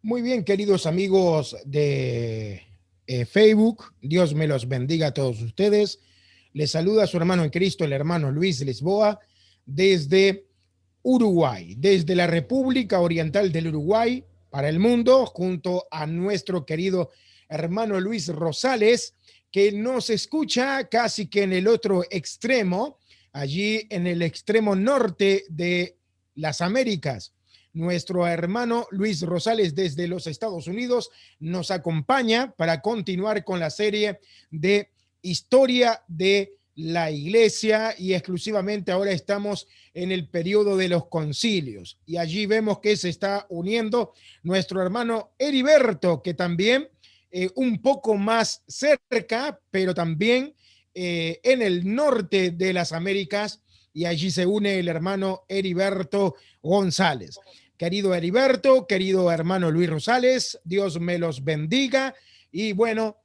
Muy bien, queridos amigos de Facebook, Dios me los bendiga a todos ustedes. Les saluda a su hermano en Cristo, el hermano Luis Lisboa, desde Uruguay, desde la República Oriental del Uruguay para el mundo, junto a nuestro querido hermano Luis Rosales, que nos escucha casi que en el otro extremo, allí en el extremo norte de las Américas. Nuestro hermano Luis Rosales desde los Estados Unidos nos acompaña para continuar con la serie de historia de la iglesia y exclusivamente ahora estamos en el periodo de los concilios y allí vemos que se está uniendo nuestro hermano Heriberto, que también un poco más cerca, pero también en el norte de las Américas, y allí se une el hermano Heriberto González. Querido Heriberto, querido hermano Luis Rosales, Dios me los bendiga y bueno,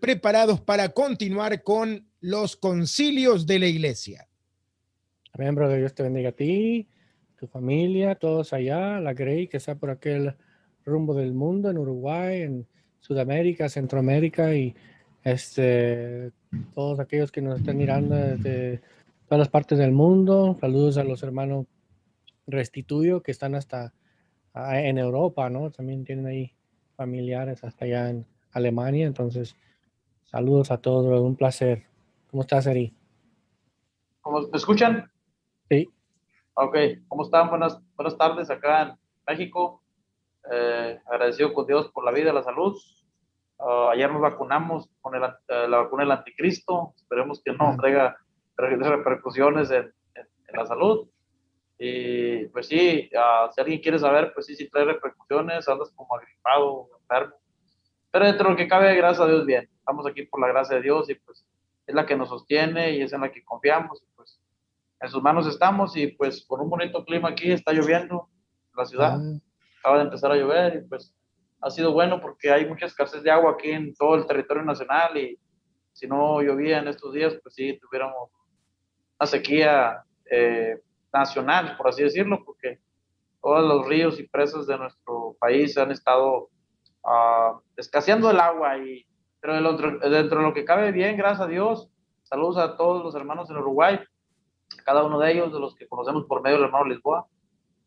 preparados para continuar con los concilios de la iglesia. Amén, brother. Dios te bendiga a ti, tu familia, todos allá, la Grey que está por aquel rumbo del mundo, en Uruguay, en Sudamérica, Centroamérica y todos aquellos que nos están mirando desde todas las partes del mundo. Saludos a los hermanos Restituyo que están hasta en Europa, ¿no? También tienen ahí familiares hasta allá en Alemania. Entonces, saludos a todos, brother. Un placer. ¿Cómo estás, Eri? ¿Cómo me escuchan? Sí. Ok, ¿cómo están? Buenas tardes acá en México. Agradecido con Dios por la vida y la salud. Ayer nos vacunamos con la vacuna del anticristo. Esperemos que no traiga repercusiones en la salud. Y pues sí, si alguien quiere saber, pues sí trae repercusiones, andas como agripado, enfermo. Pero dentro de lo que cabe, gracias a Dios, bien. Estamos aquí por la gracia de Dios y pues es la que nos sostiene y es en la que confiamos. Y pues en sus manos estamos y pues con un bonito clima aquí, está lloviendo en la ciudad, acaba de empezar a llover y pues ha sido bueno porque hay mucha escasez de agua aquí en todo el territorio nacional y si no llovía en estos días, pues sí, tuviéramos una sequía nacional, por así decirlo, porque todos los ríos y presas de nuestro país han estado escaseando el agua y pero dentro de lo que cabe bien, gracias a Dios. Saludos a todos los hermanos en Uruguay, cada uno de ellos, de los que conocemos por medio del hermano Lisboa,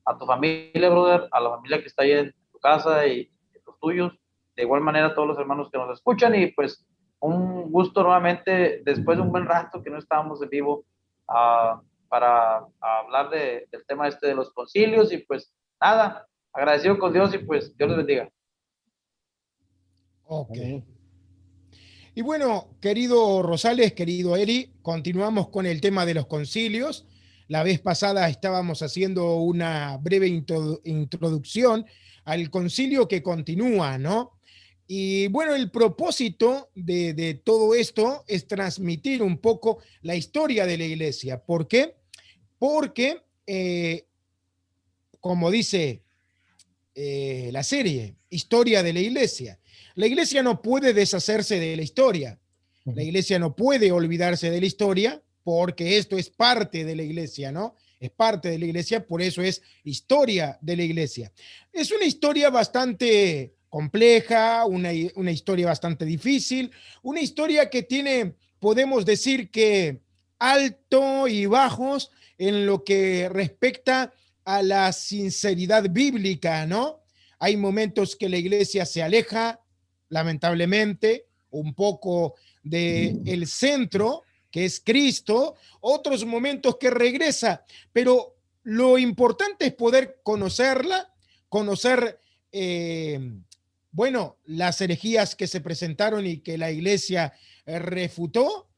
a tu familia, brother, a la familia que está ahí en tu casa y los tuyos, de igual manera a todos los hermanos que nos escuchan y pues un gusto nuevamente, después de un buen rato que no estábamos en vivo, para hablar del tema este de los concilios y pues nada, agradecido con Dios y pues Dios les bendiga. Ok. Y bueno, querido Rosales, querido Eri, continuamos con el tema de los concilios. La vez pasada estábamos haciendo una breve introducción al concilio que continúa, ¿no? Y bueno, el propósito de todo esto es transmitir un poco la historia de la iglesia. ¿Por qué? Porque, como dice la serie, Historia de la iglesia no puede deshacerse de la historia. La iglesia no puede olvidarse de la historia porque esto es parte de la iglesia, ¿no? Es parte de la iglesia, por eso es historia de la iglesia. Es una historia bastante compleja, una historia bastante difícil, una historia que tiene, podemos decir que alto y bajos en lo que respecta a la sinceridad bíblica, ¿no? Hay momentos que la iglesia se aleja, lamentablemente, un poco del centro, que es Cristo, otros momentos que regresa, pero lo importante es poder conocerla, conocer, bueno, las herejías que se presentaron y que la iglesia refutó,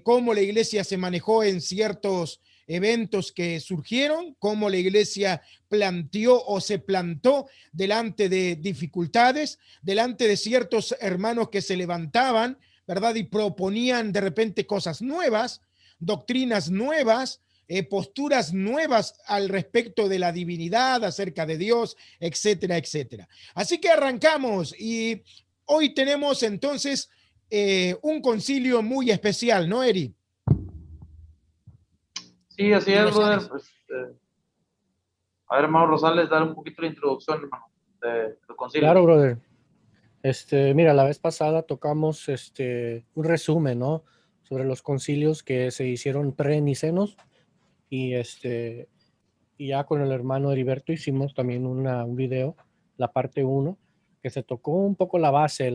cómo la iglesia se manejó en ciertos eventos que surgieron, cómo la iglesia planteó o se plantó delante de dificultades, delante de ciertos hermanos que se levantaban, ¿verdad? Y proponían de repente cosas nuevas, doctrinas nuevas, posturas nuevas al respecto de la divinidad, acerca de Dios, etcétera, etcétera. Así que arrancamos y hoy tenemos entonces un concilio muy especial, ¿no, Eri? Sí, así es, brother. Pues, a ver, hermano Rosales, dar un poquito la introducción, hermano. de los concilios. Claro, brother. Mira, la vez pasada tocamos un resumen, ¿no? Sobre los concilios que se hicieron pre-nicenos y y ya con el hermano Heriberto hicimos también un video, la parte 1, que se tocó un poco la base,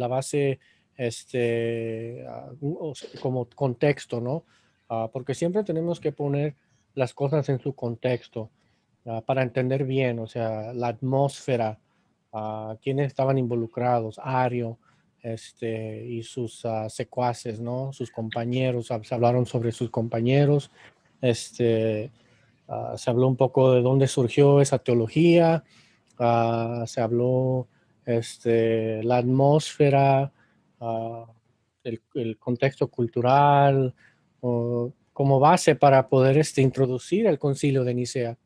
como contexto, ¿no? Porque siempre tenemos que poner las cosas en su contexto para entender bien, o sea, la atmósfera, quiénes estaban involucrados, Ario, y sus secuaces, ¿no? Sus compañeros, se hablaron sobre sus compañeros, se habló un poco de dónde surgió esa teología, se habló la atmósfera, ah, el contexto cultural, como base para poder introducir el concilio de Nicea.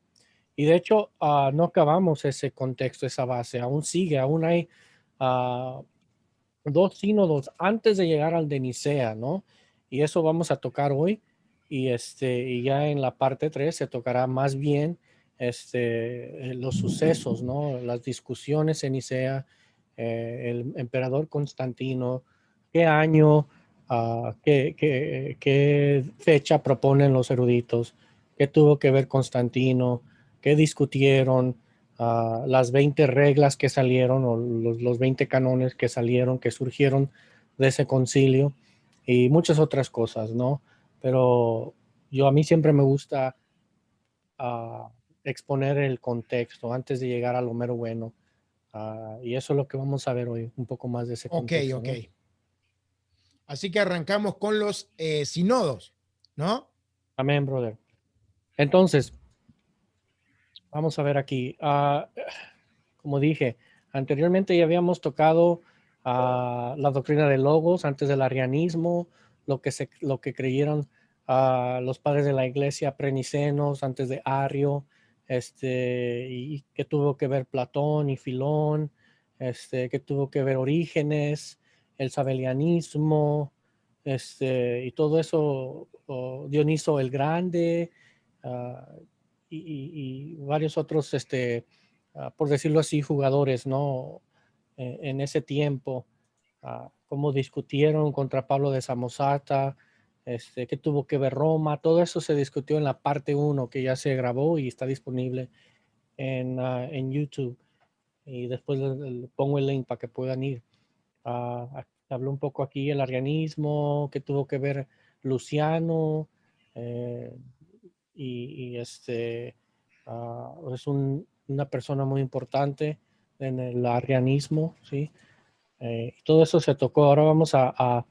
Y de hecho, no acabamos ese contexto, esa base, aún sigue, aún hay dos sínodos antes de llegar al de Nicea, ¿no? Y eso vamos a tocar hoy. Y ya en la parte 3 se tocará más bien los sucesos, ¿no? Las discusiones en Nicea, el emperador Constantino, qué año, qué fecha proponen los eruditos, qué tuvo que ver Constantino, qué discutieron, las 20 reglas que salieron o los 20 canones que salieron, que surgieron de ese concilio y muchas otras cosas, ¿no? Pero a mí siempre me gusta exponer el contexto antes de llegar a lo mero bueno. Y eso es lo que vamos a ver hoy, un poco más de ese contexto. Ok. ¿No? Así que arrancamos con los sinodos, ¿no? Amén, brother. Entonces, vamos a ver aquí. Como dije, anteriormente ya habíamos tocado la doctrina de Logos antes del arrianismo, lo que creyeron los padres de la iglesia prenicenos antes de Ario, y que tuvo que ver Platón y Filón, que tuvo que ver Orígenes, el sabelianismo, y todo eso, Dioniso el Grande, ah, y varios otros, por decirlo así, jugadores, ¿no? En ese tiempo, cómo discutieron contra Pablo de Samosata, qué tuvo que ver Roma, todo eso se discutió en la parte 1 que ya se grabó y está disponible en YouTube. Y después le pongo el link para que puedan ir. Habló un poco aquí el arrianismo, qué tuvo que ver Luciano, y es una persona muy importante en el arrianismo, ¿sí? Todo eso se tocó. Ahora vamos a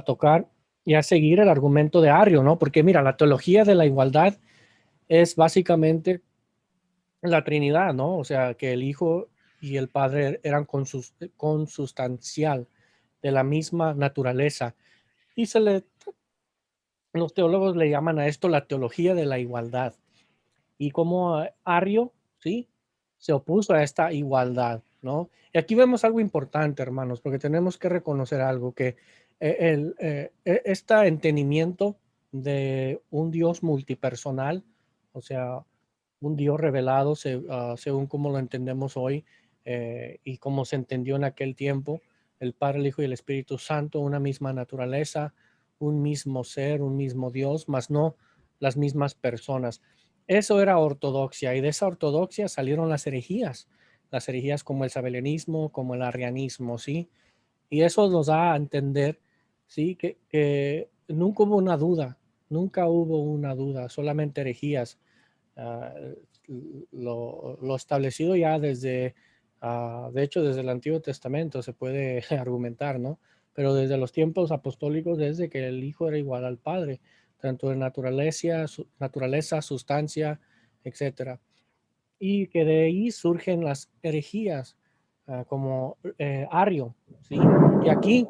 tocar y a seguir el argumento de Ario, ¿no? Porque mira, la teología de la igualdad es básicamente la Trinidad, ¿no? O sea, que el Hijo y el Padre eran consustancial de la misma naturaleza. Y los teólogos le llaman a esto la teología de la igualdad. Y como Ario, ¿sí? Se opuso a esta igualdad, ¿no? Y aquí vemos algo importante, hermanos, porque tenemos que reconocer algo, que este entendimiento de un Dios multipersonal, o sea, un Dios revelado según como lo entendemos hoy y como se entendió en aquel tiempo, el Padre, el Hijo y el Espíritu Santo, una misma naturaleza, un mismo ser, un mismo Dios, mas no las mismas personas. Eso era ortodoxia y de esa ortodoxia salieron las herejías como el sabelianismo, como el arrianismo, ¿sí? Y eso nos da a entender, ¿sí? Que nunca hubo una duda, solamente herejías. Uh, lo establecido ya desde, de hecho, desde el Antiguo Testamento se puede argumentar, ¿no? Pero desde los tiempos apostólicos, desde que el Hijo era igual al Padre, tanto de naturaleza, sustancia, etcétera. Y que de ahí surgen las herejías, como Ario, ¿sí? Y aquí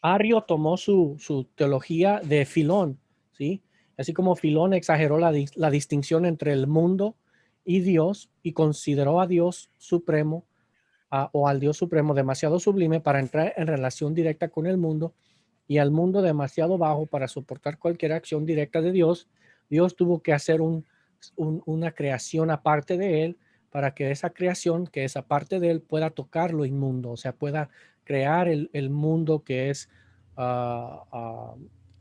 Ario tomó su teología de Filón, ¿sí? Así como Filón exageró la distinción entre el mundo y Dios y consideró a Dios supremo o al Dios supremo demasiado sublime para entrar en relación directa con el mundo y al mundo demasiado bajo para soportar cualquier acción directa de Dios, Dios tuvo que hacer una creación aparte de él para que esa creación, que esa parte de él pueda tocar lo inmundo, o sea, pueda crear el mundo que es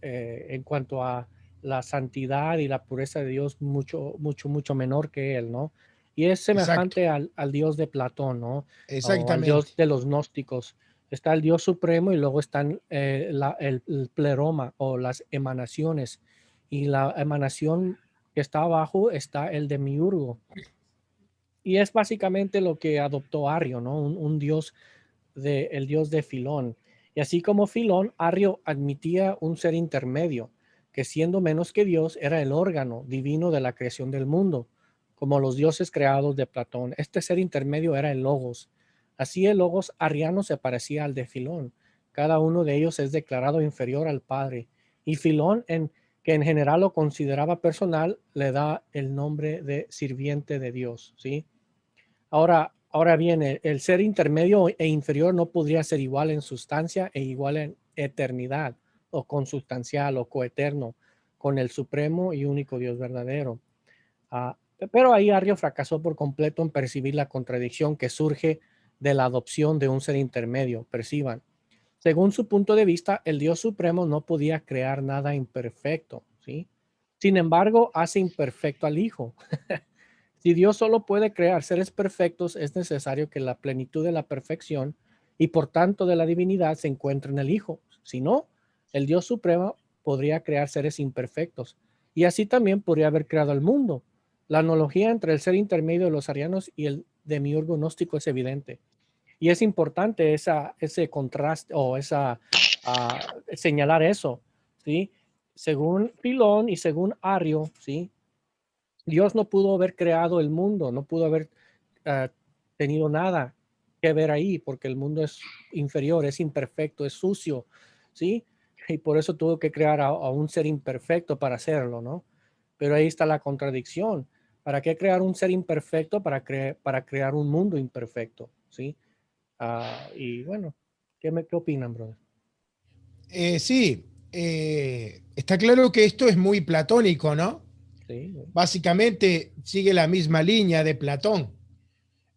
en cuanto a la santidad y la pureza de Dios mucho menor que él, ¿no? Y es Exacto, semejante al Dios de Platón, ¿no? O al Dios exactamente, de los gnósticos. Está el Dios supremo y luego están el pleroma o las emanaciones. Y la emanación que está abajo está el demiurgo. Y es básicamente lo que adoptó Arrio, ¿no? Un dios el dios de Filón. Y así como Filón, Arrio admitía un ser intermedio, que siendo menos que Dios, era el órgano divino de la creación del mundo, como los dioses creados de Platón. Este ser intermedio era el Logos. Así el Logos arriano se parecía al de Filón. Cada uno de ellos es declarado inferior al Padre. Y Filón, que en general lo consideraba personal, le da el nombre de sirviente de Dios, ¿sí? Ahora bien, el ser intermedio e inferior no podría ser igual en sustancia e igual en eternidad, o consustancial o coeterno, con el supremo y único Dios verdadero. Ah, pero ahí Arrio fracasó por completo en percibir la contradicción que surge de la adopción de un ser intermedio. Perciban. Según su punto de vista, el Dios supremo no podía crear nada imperfecto, ¿sí? Sin embargo, hace imperfecto al Hijo. Si Dios solo puede crear seres perfectos, es necesario que la plenitud de la perfección y por tanto de la divinidad se encuentre en el Hijo. Si no, el Dios supremo podría crear seres imperfectos y así también podría haber creado el mundo. La analogía entre el ser intermedio de los arianos y el demiurgo gnóstico es evidente. Y es importante ese contraste o señalar eso, ¿sí? Según Filón y según Arrio, ¿sí? Dios no pudo haber creado el mundo, no pudo haber uh, tenido nada que ver ahí, porque el mundo es inferior, es imperfecto, es sucio, ¿sí? Y por eso tuvo que crear a un ser imperfecto para hacerlo, ¿no? Pero ahí está la contradicción. ¿Para qué crear un ser imperfecto para crear un mundo imperfecto? ¿Sí? Y bueno, ¿qué opinan, brother? sí, está claro que esto es muy platónico, ¿no? Sí, Básicamente sigue la misma línea de Platón.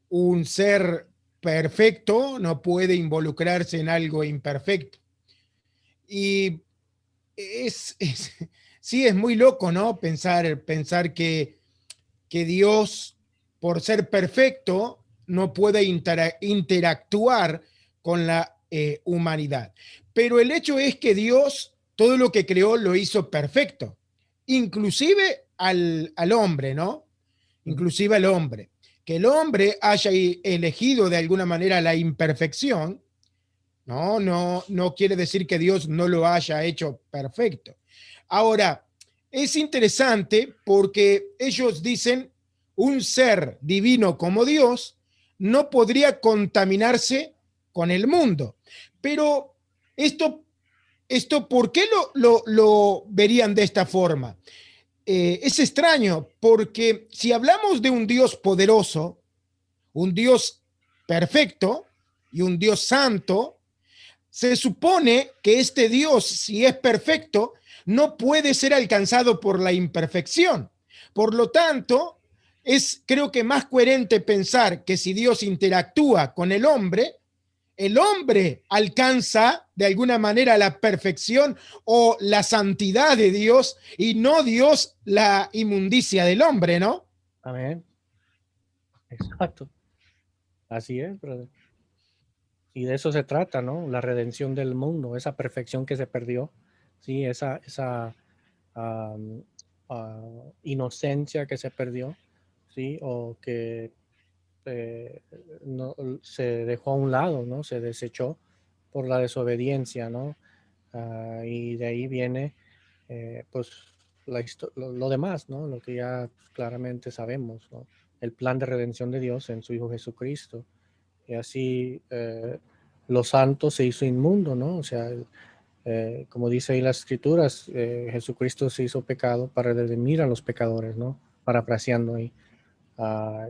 Un ser perfecto no puede involucrarse en algo imperfecto. Y es sí, es muy loco, ¿no? Pensar que Dios, por ser perfecto, no puede interactuar con la humanidad. Pero el hecho es que Dios, todo lo que creó, lo hizo perfecto, inclusive al hombre, ¿no? Inclusive al hombre. Que el hombre haya elegido de alguna manera la imperfección, no quiere decir que Dios no lo haya hecho perfecto. Ahora, es interesante porque ellos dicen un ser divino como Dios no podría contaminarse con el mundo. Pero esto ¿por qué lo verían de esta forma? Es extraño porque si hablamos de un Dios poderoso, un Dios perfecto y un Dios santo, se supone que este Dios, si es perfecto, no puede ser alcanzado por la imperfección. Por lo tanto, es creo que más coherente pensar que si Dios interactúa con el hombre alcanza de alguna manera la perfección o la santidad de Dios y no Dios la inmundicia del hombre, ¿no? amén. Exacto. Así es, brother. Y de eso se trata, ¿no? La redención del mundo, esa perfección que se perdió, sí, esa um, inocencia que se perdió, sí, o que eh, no, se dejó a un lado, ¿no? Se desechó por la desobediencia, ¿no? Y de ahí viene, pues, lo demás, ¿no? Lo que ya pues, claramente sabemos, ¿no? El plan de redención de Dios en su Hijo Jesucristo. Y así lo santo se hizo inmundo, ¿no? O sea, como dice ahí las escrituras, Jesucristo se hizo pecado para redimir a los pecadores, ¿no? Parafraseando ahí.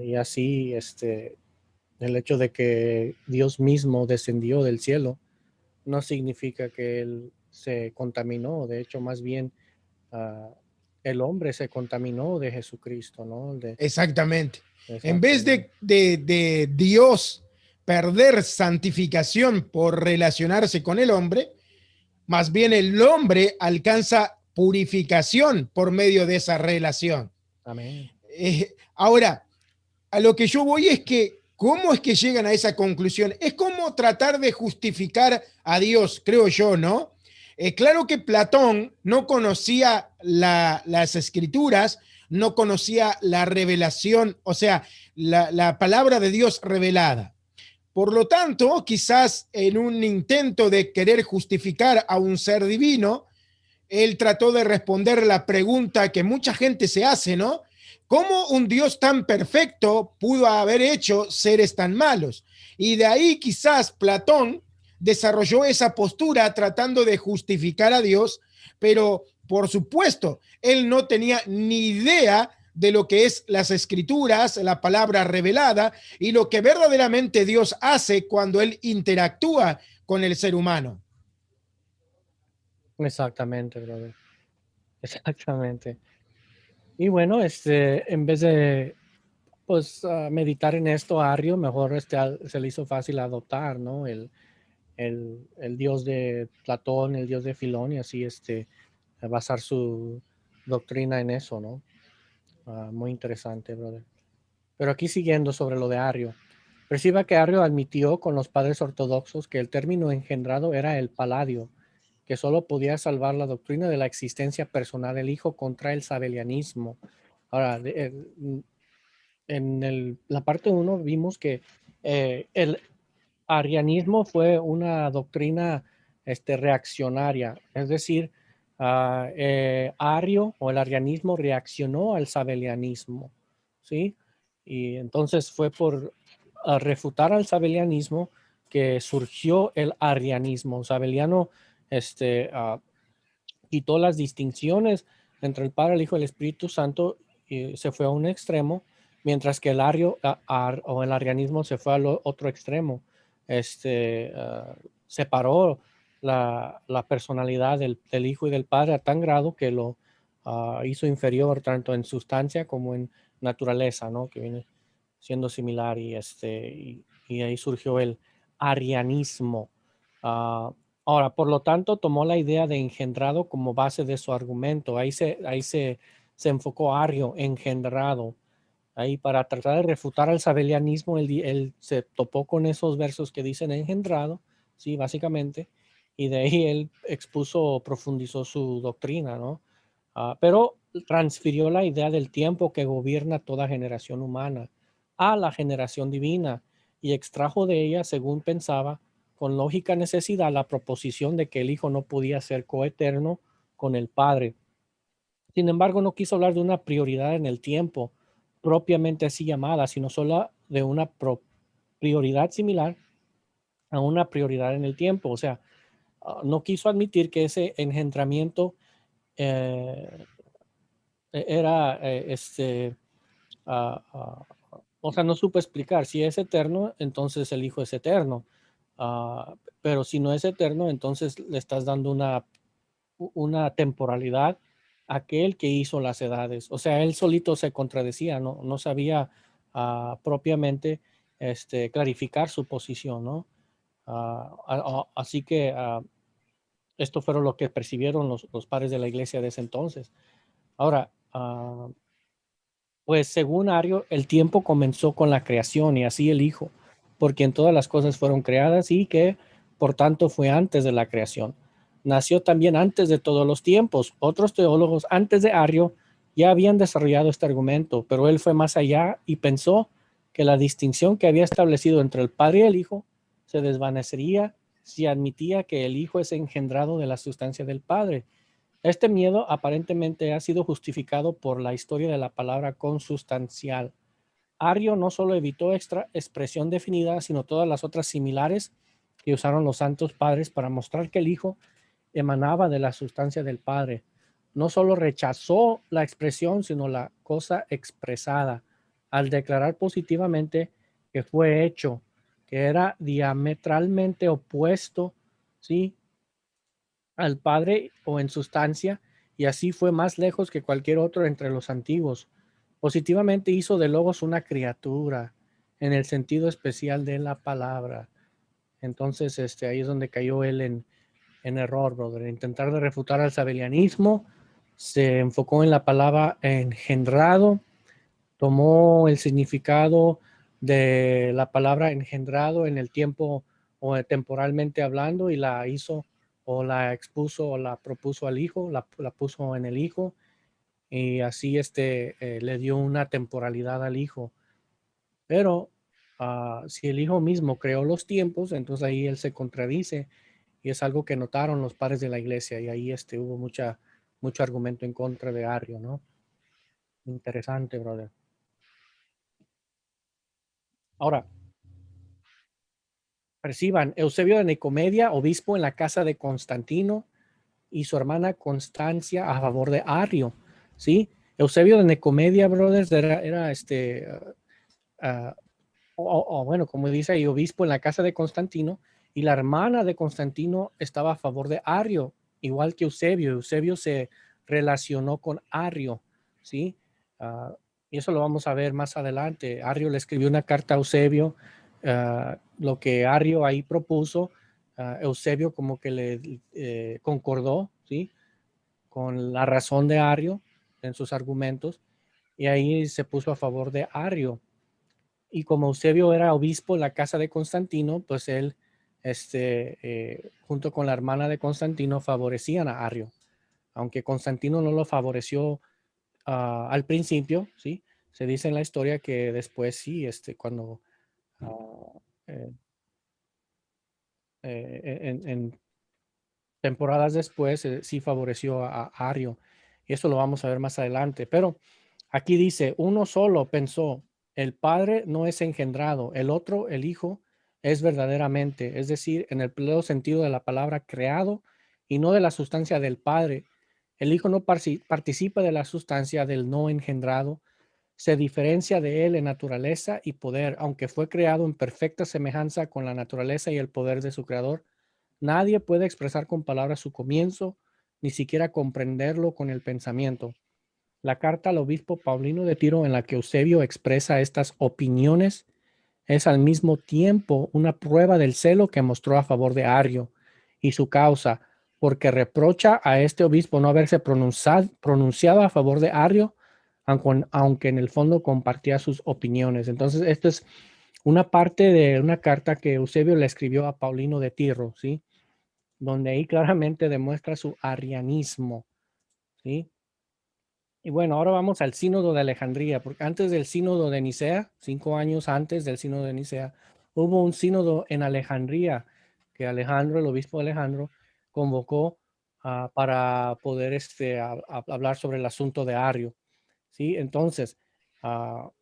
Y así, el hecho de que Dios mismo descendió del cielo no significa que Él se contaminó, de hecho, más bien uh, el hombre se contaminó de Jesucristo, ¿no? Exactamente. En vez de Dios perder santificación por relacionarse con el hombre, más bien el hombre alcanza purificación por medio de esa relación. Amén. Ahora, a lo que yo voy es que, ¿cómo es que llegan a esa conclusión? Es como tratar de justificar a Dios, creo yo, ¿no? Claro que Platón no conocía las escrituras, no conocía la revelación, o sea, la palabra de Dios revelada. Por lo tanto, quizás en un intento de querer justificar a un ser divino, él trató de responder la pregunta que mucha gente se hace, ¿no? ¿Cómo un Dios tan perfecto pudo haber hecho seres tan malos? Y de ahí quizás Platón desarrolló esa postura tratando de justificar a Dios, pero por supuesto, él no tenía ni idea de lo que es las escrituras, la palabra revelada y lo que verdaderamente Dios hace cuando él interactúa con el ser humano. Exactamente, brother. Exactamente. Y bueno, en vez de pues meditar en esto a Arrio, mejor se le hizo fácil adoptar, ¿no? El dios de Platón, el dios de Filón, y así basar su doctrina en eso, ¿no? Muy interesante, brother. Pero aquí siguiendo sobre lo de Arrio, perciba que Arrio admitió con los padres ortodoxos que el término engendrado era el paladio, que solo podía salvar la doctrina de la existencia personal del Hijo contra el sabelianismo. Ahora, en la parte 1 vimos que el arianismo fue una doctrina reaccionaria, es decir, Ario o el arianismo reaccionó al sabelianismo, ¿sí? Y entonces fue por refutar al sabelianismo que surgió el arianismo. Sabeliano quitó las distinciones entre el Padre, el Hijo y el Espíritu Santo y se fue a un extremo, mientras que el ario o el arianismo se fue al otro extremo. Separó la personalidad del Hijo y del Padre a tan grado que lo hizo inferior tanto en sustancia como en naturaleza, ¿no? Que viene siendo similar y ahí surgió el arianismo. Ahora, por lo tanto, tomó la idea de engendrado como base de su argumento. Ahí se enfocó Arrio, engendrado. Ahí para tratar de refutar al sabelianismo, él se topó con esos versos que dicen engendrado, sí, básicamente, y de ahí él profundizó su doctrina, ¿no? Pero transfirió la idea del tiempo que gobierna toda generación humana a la generación divina y extrajo de ella, según pensaba, con lógica necesidad, la proposición de que el Hijo no podía ser coeterno con el Padre. Sin embargo, no quiso hablar de una prioridad en el tiempo, propiamente así llamada, sino solo de una prioridad similar a una prioridad en el tiempo. O sea, no quiso admitir que ese engendramiento era, o sea, no supo explicar. Si es eterno, entonces el Hijo es eterno. Pero si no es eterno, entonces le estás dando una temporalidad a aquel que hizo las edades. O sea, él solito se contradecía, no sabía propiamente clarificar su posición, ¿no? Así que esto fueron lo que percibieron los padres de la iglesia de ese entonces. Ahora, pues según Ario, el tiempo comenzó con la creación y así el Hijo, por quien todas las cosas fueron creadas y que, por tanto, fue antes de la creación. Nació también antes de todos los tiempos. Otros teólogos antes de Ario ya habían desarrollado este argumento, pero él fue más allá y pensó que la distinción que había establecido entre el Padre y el Hijo se desvanecería si admitía que el Hijo es engendrado de la sustancia del Padre. Este miedo aparentemente ha sido justificado por la historia de la palabra consustancial. Arrio no solo evitó expresión definida, sino todas las otras similares que usaron los santos padres para mostrar que el Hijo emanaba de la sustancia del Padre. No solo rechazó la expresión, sino la cosa expresada, al declarar positivamente que fue hecho, que era diametralmente opuesto, ¿sí?, al Padre o en sustancia, y así fue más lejos que cualquier otro entre los antiguos. Positivamente hizo de Logos una criatura en el sentido especial de la palabra. Entonces, ahí es donde cayó él en error, brother. En intentar de refutar al sabelianismo, se enfocó en la palabra engendrado, tomó el significado de la palabra engendrado en el tiempo o temporalmente hablando y la hizo o la expuso o la propuso al hijo, la puso en el hijo y así le dio una temporalidad al hijo. Pero si el hijo mismo creó los tiempos, entonces ahí él se contradice y es algo que notaron los padres de la iglesia y ahí hubo mucho argumento en contra de Arrio, ¿no? Interesante, brother. Ahora, perciban, Eusebio de Nicomedia, obispo en la casa de Constantino, y su hermana Constancia a favor de Arrio, ¿sí? Eusebio de Nicomedia, brothers, era bueno, como dice ahí, obispo en la casa de Constantino, y la hermana de Constantino estaba a favor de Arrio, igual que Eusebio. Eusebio se relacionó con Arrio, ¿sí? Y eso lo vamos a ver más adelante. Arrio le escribió una carta a Eusebio, lo que Arrio ahí propuso, Eusebio como que le concordó, ¿sí? Con la razón de Arrio en sus argumentos, y ahí se puso a favor de Arrio. Y como Eusebio era obispo en la casa de Constantino, pues él, junto con la hermana de Constantino, favorecían a Arrio. Aunque Constantino no lo favoreció al principio, ¿sí? Se dice en la historia que después sí, cuando eh, en temporadas después sí favoreció a Arrio. Y eso lo vamos a ver más adelante. Pero aquí dice, uno solo pensó, el Padre no es engendrado, el otro, el Hijo, es verdaderamente, es decir, en el pleno sentido de la palabra creado y no de la sustancia del Padre. El Hijo no participa de la sustancia del no engendrado, se diferencia de él en naturaleza y poder, aunque fue creado en perfecta semejanza con la naturaleza y el poder de su Creador. Nadie puede expresar con palabras su comienzo, ni siquiera comprenderlo con el pensamiento. La carta al obispo Paulino de Tiro en la que Eusebio expresa estas opiniones es al mismo tiempo una prueba del celo que mostró a favor de Arrio y su causa, porque reprocha a este obispo no haberse pronunciado a favor de Arrio, aunque en el fondo compartía sus opiniones. Entonces, esto es una parte de una carta que Eusebio le escribió a Paulino de Tiro, ¿sí? Donde ahí claramente demuestra su arrianismo, ¿sí? Y bueno, ahora vamos al sínodo de Alejandría, porque antes del sínodo de Nicea, 5 años antes del sínodo de Nicea, hubo un sínodo en Alejandría que Alejandro, el obispo Alejandro, convocó para poder hablar sobre el asunto de Arrio, ¿sí? Entonces, a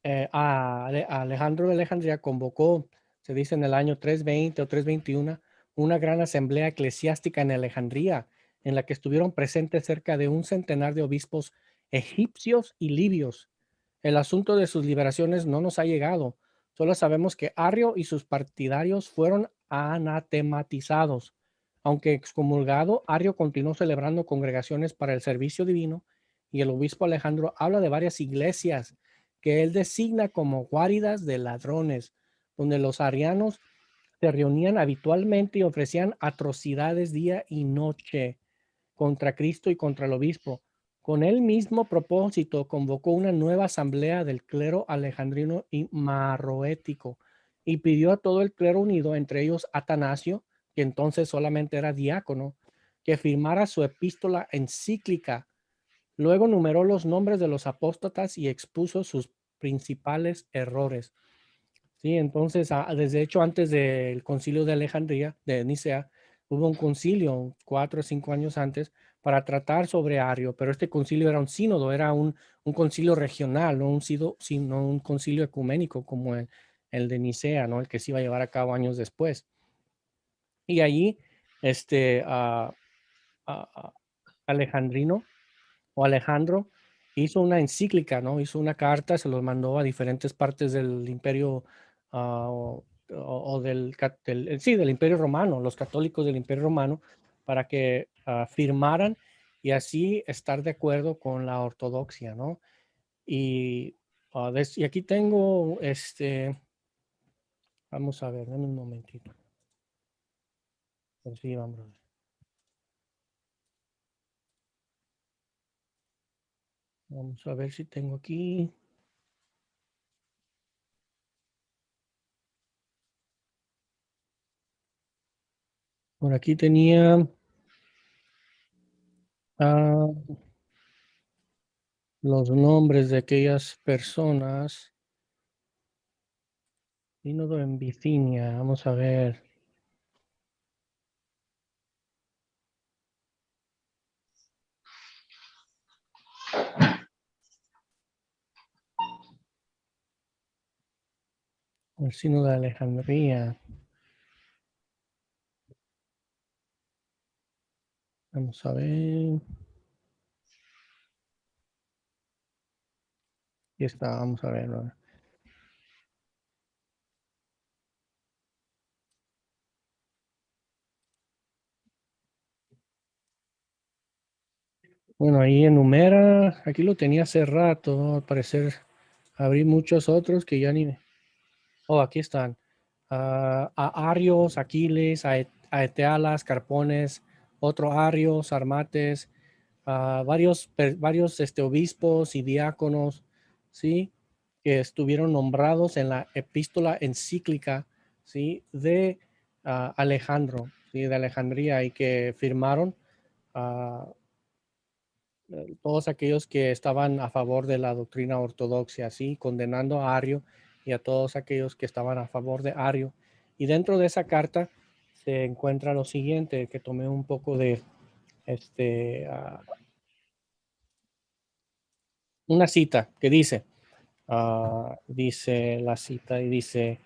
Alejandro de Alejandría convocó, se dice en el año 320 o 321, una gran asamblea eclesiástica en Alejandría, en la que estuvieron presentes cerca de un centenar de obispos egipcios y libios. El asunto de sus liberaciones no nos ha llegado. Solo sabemos que Arrio y sus partidarios fueron anatematizados. Aunque excomulgado, Arrio continuó celebrando congregaciones para el servicio divino y el obispo Alejandro habla de varias iglesias que él designa como guaridas de ladrones, donde los arianos se reunían habitualmente y ofrecían atrocidades día y noche contra Cristo y contra el obispo. Con el mismo propósito convocó una nueva asamblea del clero alejandrino y marroético y pidió a todo el clero unido, entre ellos Atanasio, que entonces solamente era diácono, que firmara su epístola encíclica. Luego numeró los nombres de los apóstatas y expuso sus principales errores. Sí, entonces, desde hecho, antes del concilio de Alejandría, de Nicea, hubo un concilio 4 o 5 años antes para tratar sobre Arrio, pero este concilio era un sínodo, era un concilio regional, no sino un concilio ecuménico como el de Nicea, ¿no? El que se iba a llevar a cabo años después. Y allí, Alejandrino o Alejandro hizo una encíclica, ¿no? Hizo una carta, se los mandó a diferentes partes del imperio o del imperio romano, los católicos del imperio romano, para que firmaran y así estar de acuerdo con la ortodoxia, ¿no? Y, y aquí tengo, vamos a ver, dame un momentito. Pues sí, vamos a ver. Vamos a ver si tengo aquí. Por aquí tenía los nombres de aquellas personas. Sínodo en Bicinia, vamos a ver. El sínodo de Alejandría. Vamos a ver. Aquí está, vamos a ver. Bueno, ahí enumera, aquí lo tenía hace rato, ¿no? Al parecer abrí muchos otros que ya ni... Oh, aquí están. A Arios, Aquiles, a Etealas, Carpones, otro Arios, Armates, varios obispos y diáconos, ¿sí? Que estuvieron nombrados en la epístola encíclica, ¿sí? De Alejandro, ¿sí? De Alejandría, y que firmaron todos aquellos que estaban a favor de la doctrina ortodoxa, ¿sí? Condenando a Ario y a todos aquellos que estaban a favor de Ario. Y dentro de esa carta se encuentra lo siguiente, que tomé un poco de una cita que dice, dice la cita y dice,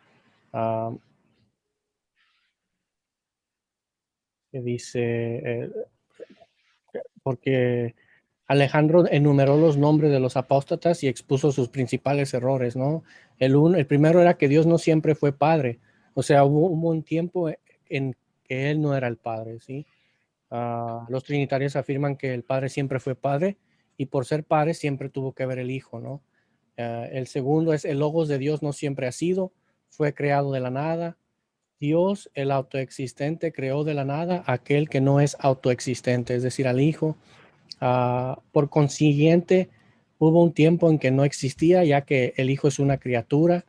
que dice, porque Alejandro enumeró los nombres de los apóstatas y expuso sus principales errores, ¿no? El primero era que Dios no siempre fue padre, o sea, hubo un tiempo en que él no era el padre, ¿sí? Los trinitarios afirman que el padre siempre fue padre y por ser padre siempre tuvo que haber el hijo, ¿no? El segundo es el logos de Dios no siempre ha sido, fue creado de la nada. Dios, el autoexistente, creó de la nada aquel que no es autoexistente, es decir, al hijo. Por consiguiente, hubo un tiempo en que no existía, ya que el hijo es una criatura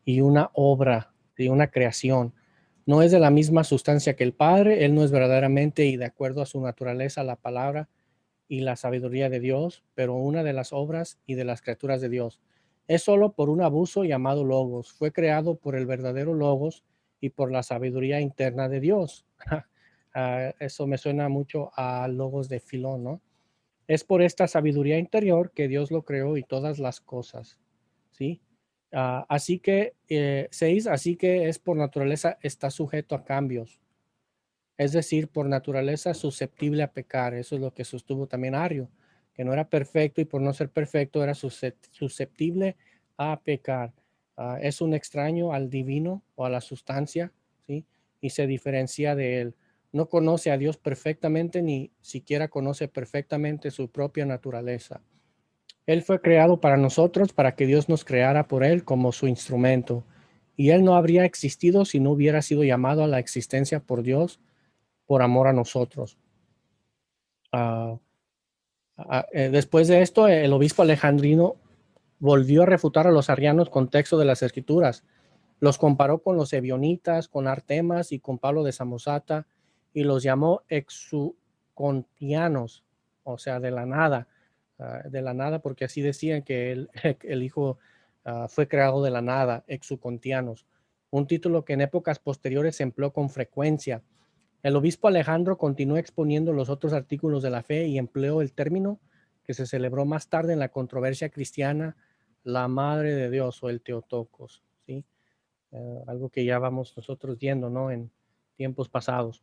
y una obra, y una creación. No es de la misma sustancia que el Padre, él no es verdaderamente y de acuerdo a su naturaleza la palabra y la sabiduría de Dios, pero una de las obras y de las criaturas de Dios. Es solo por un abuso llamado Logos. Fue creado por el verdadero Logos y por la sabiduría interna de Dios. Eso me suena mucho a Logos de Filón, ¿no? Es por esta sabiduría interior que Dios lo creó y todas las cosas, ¿sí? Así que, 6, así que es por naturaleza, está sujeto a cambios, es decir, por naturaleza susceptible a pecar. Eso es lo que sostuvo también Ario, que no era perfecto y por no ser perfecto era susceptible a pecar. Es un extraño al divino o a la sustancia, ¿sí? Y se diferencia de él. No conoce a Dios perfectamente ni siquiera conoce perfectamente su propia naturaleza. Él fue creado para nosotros, para que Dios nos creara por él como su instrumento. Y él no habría existido si no hubiera sido llamado a la existencia por Dios por amor a nosotros. Después de esto, el obispo alejandrino volvió a refutar a los arrianos con texto de las escrituras. Los comparó con los ebionitas, con Artemas y con Pablo de Samosata y los llamó exucontianos, o sea, de la nada, porque así decían que el hijo fue creado de la nada, exucontianos, un título que en épocas posteriores se empleó con frecuencia. El obispo Alejandro continuó exponiendo los otros artículos de la fe y empleó el término que se celebró más tarde en la controversia cristiana, la Madre de Dios o el Teotocos, ¿sí? Algo que ya vamos nosotros viendo, ¿no? En tiempos pasados.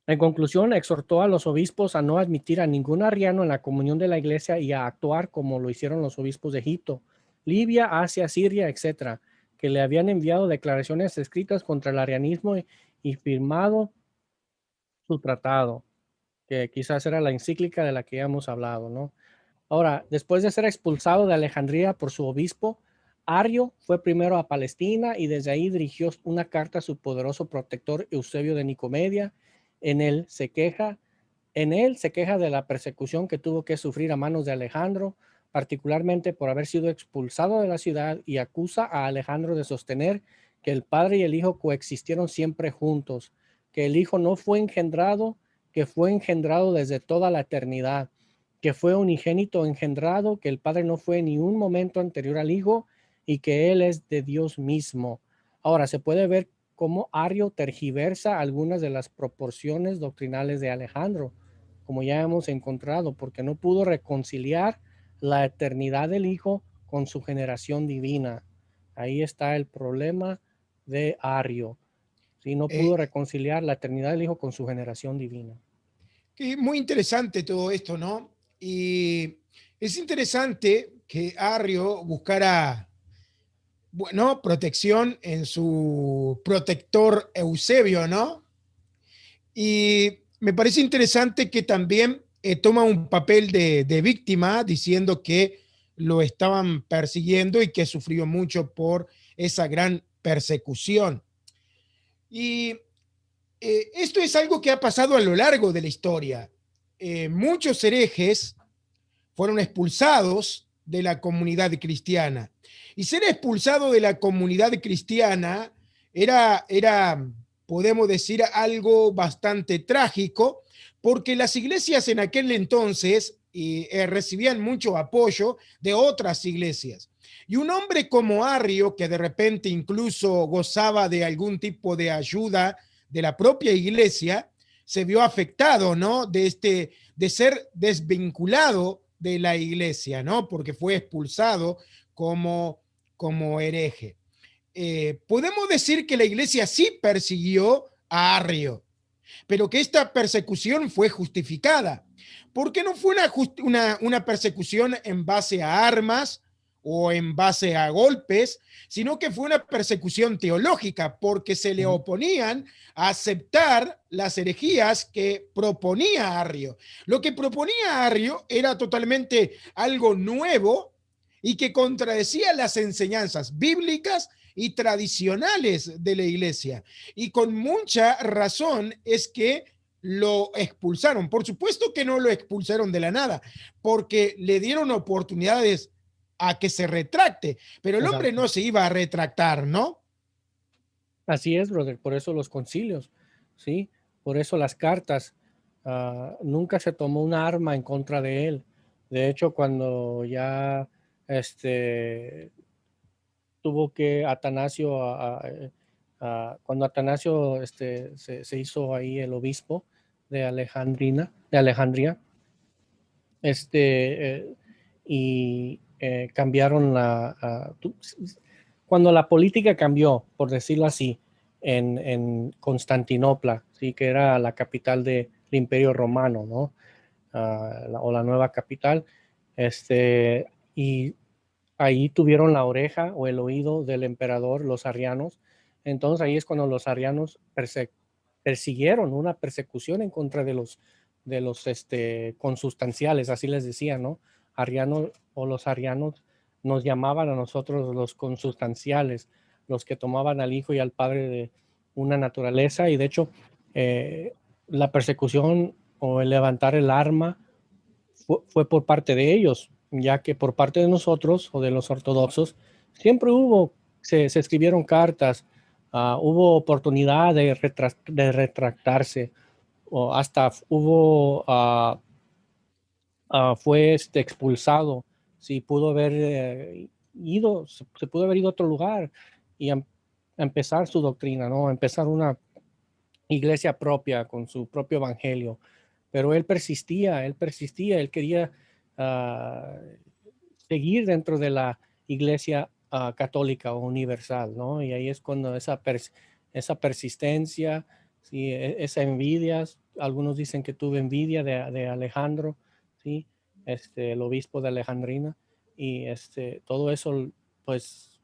En conclusión, exhortó a los obispos a no admitir a ningún arriano en la comunión de la iglesia y a actuar como lo hicieron los obispos de Egipto, Libia, Asia, Siria, etcétera, que le habían enviado declaraciones escritas contra el arrianismo y firmado su tratado, que quizás era la encíclica de la que ya hemos hablado, ¿no? Ahora, después de ser expulsado de Alejandría por su obispo, Arrio fue primero a Palestina y desde ahí dirigió una carta a su poderoso protector Eusebio de Nicomedia. En él se queja de la persecución que tuvo que sufrir a manos de Alejandro, particularmente por haber sido expulsado de la ciudad, y acusa a Alejandro de sostener que el Padre y el Hijo coexistieron siempre juntos, que el Hijo no fue engendrado, que fue engendrado desde toda la eternidad, que fue unigénito engendrado, que el Padre no fue ni un momento anterior al Hijo y que Él es de Dios mismo. Ahora, se puede ver cómo Arrio tergiversa algunas de las proporciones doctrinales de Alejandro, como ya hemos encontrado, porque no pudo reconciliar la eternidad del Hijo con su generación divina. Ahí está el problema de Arrio. ¿Sí? No Eh, pudo reconciliar la eternidad del Hijo con su generación divina. que muy interesante todo esto, ¿no? Y es interesante que Arrio buscara, bueno, protección en su protector Eusebio, ¿no? Y me parece interesante que también toma un papel de víctima diciendo que lo estaban persiguiendo y que sufrió mucho por esa gran persecución. Y esto es algo que ha pasado a lo largo de la historia. Muchos herejes fueron expulsados de la comunidad cristiana. Y ser expulsado de la comunidad cristiana era, podemos decir, algo bastante trágico, porque las iglesias en aquel entonces recibían mucho apoyo de otras iglesias. Y un hombre como Arrio, que de repente incluso gozaba de algún tipo de ayuda de la propia iglesia, se vio afectado, ¿no? De ser desvinculado de la iglesia, ¿no? Porque fue expulsado como hereje. Podemos decir que la iglesia sí persiguió a Arrio, pero que esta persecución fue justificada, porque no fue una persecución en base a armas o en base a golpes, sino que fue una persecución teológica, porque se le oponían a aceptar las herejías que proponía Arrio. Lo que proponía Arrio era totalmente algo nuevo y que contradecía las enseñanzas bíblicas y tradicionales de la iglesia. Y con mucha razón es que lo expulsaron. Por supuesto que no lo expulsaron de la nada, porque le dieron oportunidades a que se retracte, pero el hombre Exacto. no se iba a retractar, ¿no? Así es, brother. Por eso los concilios, ¿sí? Por eso las cartas. Nunca se tomó un arma en contra de él. De hecho, cuando ya tuvo que Atanasio, cuando Atanasio se hizo ahí el obispo de Alejandría, y cambiaron cuando la política cambió, por decirlo así, en Constantinopla, sí, que era la capital del Imperio Romano, ¿no? O la nueva capital, y ahí tuvieron la oreja o el oído del emperador, los arrianos. Entonces ahí es cuando los arrianos persiguieron una persecución en contra de los consustanciales, así les decían, ¿no? Arrianos o los arrianos nos llamaban a nosotros los consustanciales, los que tomaban al Hijo y al Padre de una naturaleza, y de hecho la persecución o el levantar el arma fue por parte de ellos, ya que por parte de nosotros o de los ortodoxos siempre se escribieron cartas, hubo oportunidad de retractarse, o hasta fue expulsado. Si pudo haber se pudo haber ido a otro lugar y empezar su doctrina, ¿no? Empezar una iglesia propia con su propio evangelio. Pero él persistía, él quería seguir dentro de la iglesia católica o universal, ¿no? Y ahí es cuando esa persistencia, ¿sí? Esa envidia, algunos dicen que tuve envidia de Alejandro, ¿sí? El obispo de Alejandrina, y todo eso, pues,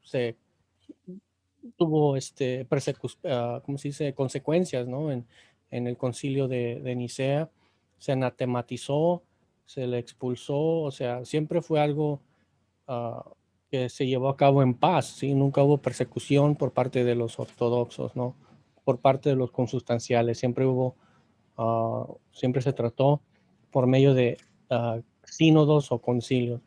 tuvo ¿cómo se dice? Consecuencias, ¿no? En el concilio de Nicea se anatematizó se le expulsó, o sea, siempre fue algo que se llevó a cabo en paz, ¿sí? Nunca hubo persecución por parte de los ortodoxos, ¿no? Por parte de los consustanciales, siempre hubo, siempre se trató por medio de sínodos o concilios.